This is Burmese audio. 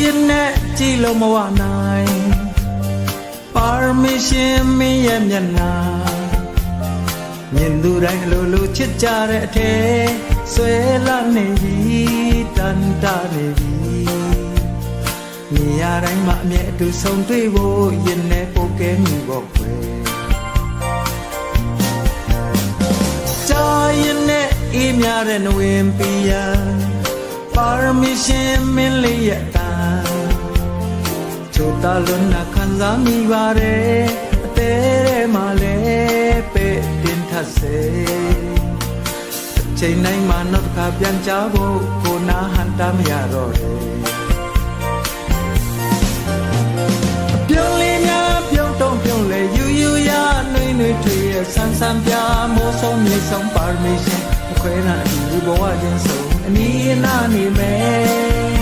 ရင်နဲ့ကြည်လို့မဝနိုင်ပါရမီရှင်မင်းရဲ့မျက်နှာမြင်သူတိုင်းအလိုလိုချစ်ကြတဲ့အထဲဆွဲလာနေပြီတန်တာနေပြီနေရာတိုင်းမှာအမြဲအတူဆုံတွေ့ဖို့ရင်နဲ့ပိုကဲမိဖို့ခွဲကြာရင်နဲ့အေးများတဲ့နဝင်ပီယံပါရမီရှင်မင်းလေးရဲ့တာချိုတာလွန်နာခံစားမိပါတယ်အသေးထဲမှာလဲပဲ့တင်ထပ်စေအချိန်တိုင်းမှာနောက်တစ်ခါပြန်ကြဖို့ကိုနာဟန်တာမရတော့တယ်ပြုံးလေးများပြုံးတုံးပြုံးလေယူယူရနှွေးနှွေးထွေရဲ့ဆန်းဆန်းပြမိုးဆုံးမြေဆုံးပါရမီရှင်ခွဲနာအတူဘဝချင်းဆုံးအနီးအနားနေမယ်